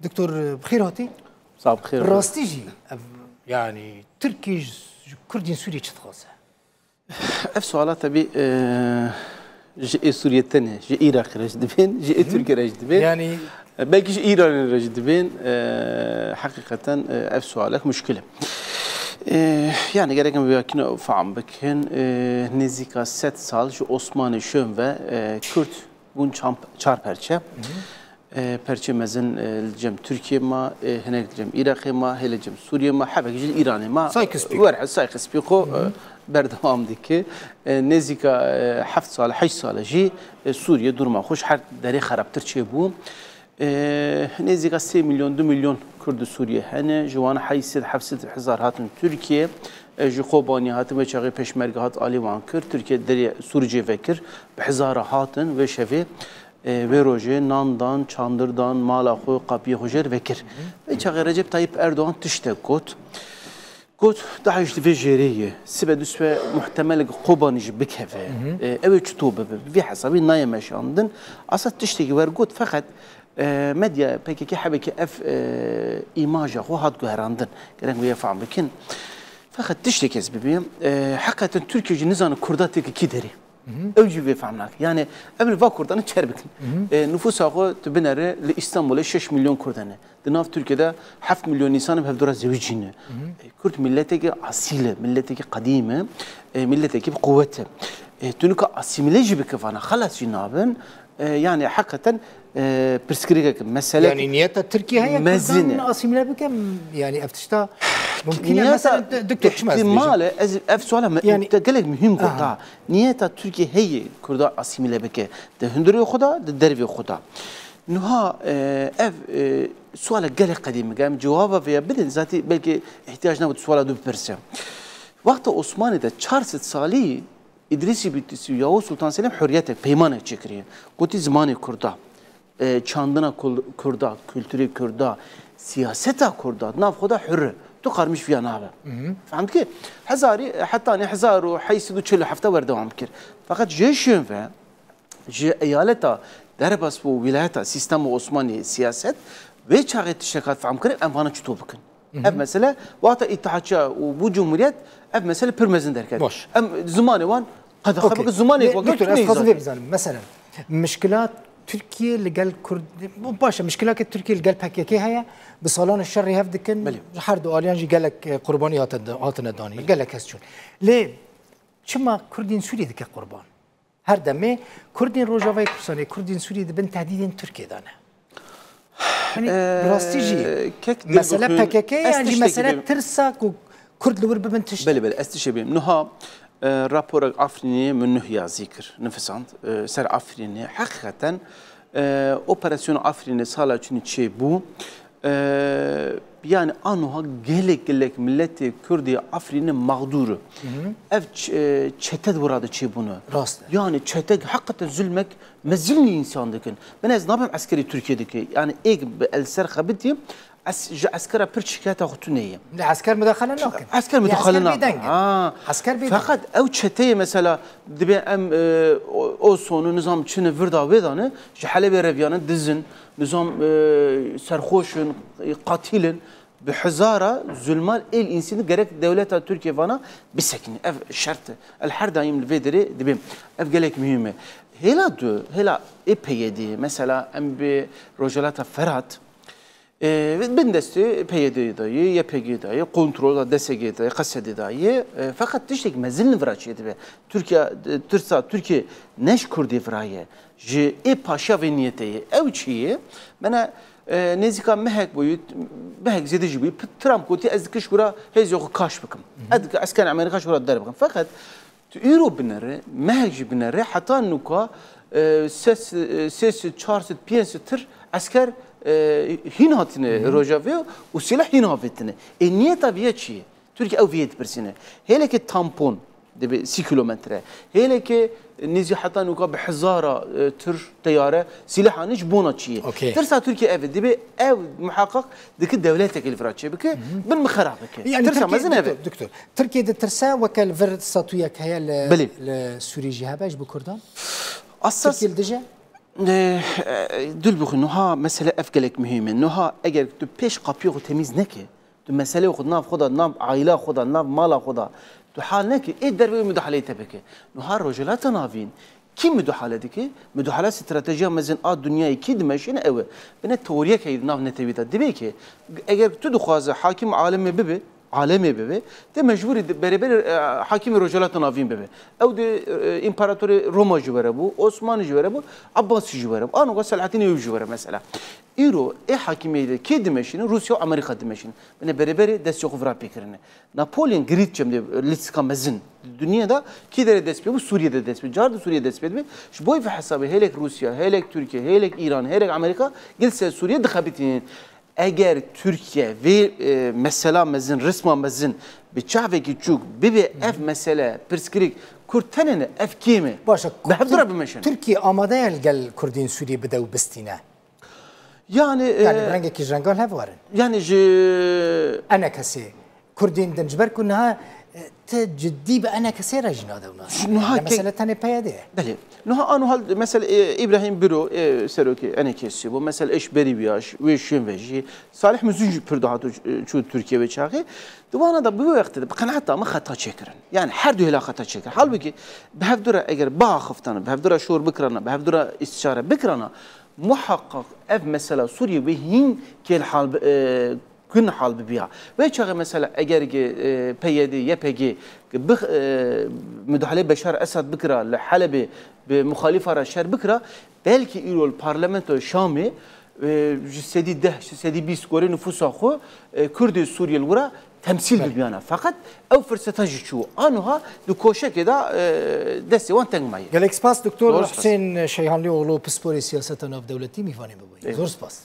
دكتور بخير هاتي صعب بخير راستيجي يعني تركي كردين سوريا تخاصه اف سؤالات تبي جي سوريا تانية جي عراق رجدبين جي تركيا رجدبين يعني بلكي جي ايران رجدبين حقيقة اف سؤالك مشكلة yani gereken bir vakine faam bakın nezika 7 sal şu Osmanlı şön ve Kürt bun çarperçe perçe mezin cem Türkiye ma henek cem Irak ma hele cem Suriye ma habek cil İran ma var saykıs biko berdam diki nezika 7 sal 8 sal ji Suriye durma hoş her deri harap Türkiye bu نزيك 3 مليون 2 مليون كرد سوريا هنا جوانا حيصير حفصة حزار هاتن تركيا جو قوباني هاتن وشغي بشمرك هات آلي وانكر تركيا دري سوريا فكر بحزار هاتن وشفي وروجي ناندان چاندردان مالاخو قابي خوجر فكر وشغي رجب طيب أردوغان تشتاق قلت داعش في جيريه سبب دسوة محتمل قوباني بكهفه أول شطوبة في حسابي نايم ماشي عندن أصلا تشتكي ورقود فقط مديا بكي حبكي اف ايماج خو هاد غراندن كان ويا فهم بكن فقط تشتكي ببيم حقيقه تركيا نزان كرداتك كي دري اوجي في فهمناك يعني قبل فاكردان تشربك نفوس اخو تبنر لاسطنبول 6 مليون كردانه دناف تركيا 7 مليون انسان بهدور زوجين كرد ملتك اصيله ملتك قديمه ملتك بقوته تونك اسيميليجي بكفانا خلاص جنابن يعني حقيقه برسكريك مسألة يعني نيتها تركيا هي مزنة أسيميلها بكم يعني أفتشتا ممكن مثلا دكتور احتمال أف سؤال يعني تقلق مهم قطع نيتها تركيا هي كردا أسيميلها بك ده هندري خدا ده دربي خدا نها أف سؤال قلق قديم قام جوابه في بدل ذاتي بلكي احتياجنا بسؤال دو برسم وقت عثماني ده 400 سالي إدريسي بيتسيو ياو سلطان سليم حريته بيمانه çekiriyor قلت زماني كردا çandına kurda, kültürü kurda, siyasete kurda, nav khoda hür. تو قارمش فيها نابه فهمت كيف؟ حزاري حتى أنا حزار وحيسدو تشيل حفته ورده عم كير فقط جيشون فا جي ايالتا درباس بو ولايتا سيستم عثماني سياست ويشاغت الشركات فهم كير ام فانا چتو بكن اب مثلا وقت اتحادشا وبو جمهوريت اب مثلا بيرمزن دركات ام زماني وان قد خبك زماني وقت مثلا مشكلات تركيا اللي قال كرد مباشر مشكلات تركيا اللي قال باكيكي هي بصالون الشر هفدكن حرد اليانجي قال لك قرباني هاتنا داني قال لك هسشون ليه شما كردين سوريا دك قربان هر دمه كردين روجافاي كرساني كردين سوريا بن تهديدين تركيا دانا يعني راستيجي مسألة باكيكي يعني مسألة ترساك وكرد لور ببنتش بله استشبه نها رابور أفريني منه يا ذكر نفساند سر أفريني حقيقة أوبراسيون أفريني سالا چني چه بو يعني أنها gelek milleti Kürdi Afrin'in mağduru. Ev çete vuradı çe bunu. Yani çete hakikaten zulmek mezilni insandıkın. Ben az ne yapayım askeri Türkiye'deki yani ilk el ser xabiti عسكر برشكاته خطونية. عسكر مداخلة لكن. عسكر مداخلة. عسكر بيدنج. فقط أو شتى مثلا دبي أم أوسون نظام شنو فردا ويدانه شحالة بريفيانه دزن نظام سرخوشن قاتلن بحزارة ظلمان الإنسان جرك دولة تركيا فانا بسكن أف شرط الحرب دايم الفيدري دبي أف جالك مهمة. هلا إبيدي مثلا أم برجالات فرات بندستی پیاده دایی یا پیگی دایی کنترل دستگی دایی قصدی دایی فقط تشتک مزل نفراشیه به ترکیه نش کردی فرایه جه ای پاشا و نیته او چیه من نزدیکا مهک بوید مهک زیادی جبی ترامپ کوتی از کشورا هیچ یکو کاش بکم از اسکان امریکا شورا دار بکم فقط تو ایرو بنره مهک جی بنره حتی نوکا سس چهارصد پنج تر اسکر هین هاتنه روجاوی و سلاح هین هافتنه. نیه تابیه چیه؟ ترکیه اویت برسینه. هله که تامپون دبی 30 کیلومتره. هله که نزی حتی نوکا به هزاره تر تیاره سلاحانش بونا چیه؟ ترسا ترکیه اوه دبی او محقق دک دولت کل فراتشه بکه بالمخرب بکه. ترسا مزن اوه. دکتور ترکیه د ترسا وکل ورد ساتویا که هی لسوریجی هباش بکردان؟ اساس ترکیه دجه؟ دل بخو نها مسألة أفكارك مهمة نها أجر تو بيش قابيو تميز نكى تو مسألة خود ناف خدا ناف عائلة خدا ناف مالا خدا تو حال نكى إيه دربي مدخله تبكي نها رجلات نافين كم مدخله دكى مدخله استراتيجية مزن الدنيا كيد ماشين أوه بنا تورية كيد ناف نتبيتا دبيكي أجر تو دخوازه حاكم عالمي ببي عالمي ببي ده مجبور برابر حاكم رجلات نافين ببي او ده امبراطور روما جواره بو عثمان جواره بو عباس جواره بو انا قصه العتيني جواره مثلا ايرو اي حاكميه كي دمشين روسيا وامريكا دمشين من برابر دست يخفرا بكرنه نابليون جريت جمد لتسكا مزن الدنيا ده كي در دست بي سوريا ده دست بي جار سوريا دست بي ش بوي في حسابه هيلك روسيا هيلك تركيا هيلك ايران هيلك امريكا جلسه سوريا دخبتين اگر Türkiye ve mesela mezin resmen mezin bir çaveki çok bibi ev mesela perskrik kurtanene ev kimi başa behvdura bimeşin Türkiye amade gel Kurdin Suriye bedev bistine yani رنگه کی جنگال هفوارن yani انا كسي كردين دنجبر كنا تجدي بانا كسي رجنا دونا مثلا تاني بياده بله نها انو هال مثلا ابراهيم برو سروكي انا كسي bu mesela eş beri biyaş ve şun veji Salih Müzüncü pürdahatı şu Türkiye ve çağı divana da bu vakti بقناعته ما خطا çekirin yani her dühela خطا çekir halbuki behvdura eğer bağ haftanı behvdura şuur bikrana behvdura istişare bikrana محقق اف مثلا سوريا بهين كل حال كن حال ببيع ويشغل مثلا اگر بيدي يبهجي مدحله بشار اسد بكره لحلب بمخالفه رشار بكره بلكي يرو البرلمانتو شامي جسدي ده جسدي بيسكوري نفوس اخو كرد سوريا الورا تمثيل ببيانا فقط او فرصتها شو انها دكوشه كده دسي وان تنج معي قالك سباس دكتور حسين شيهانلي اولو بسبوري سياسه ناف دولتي ميفاني بوي زور سباس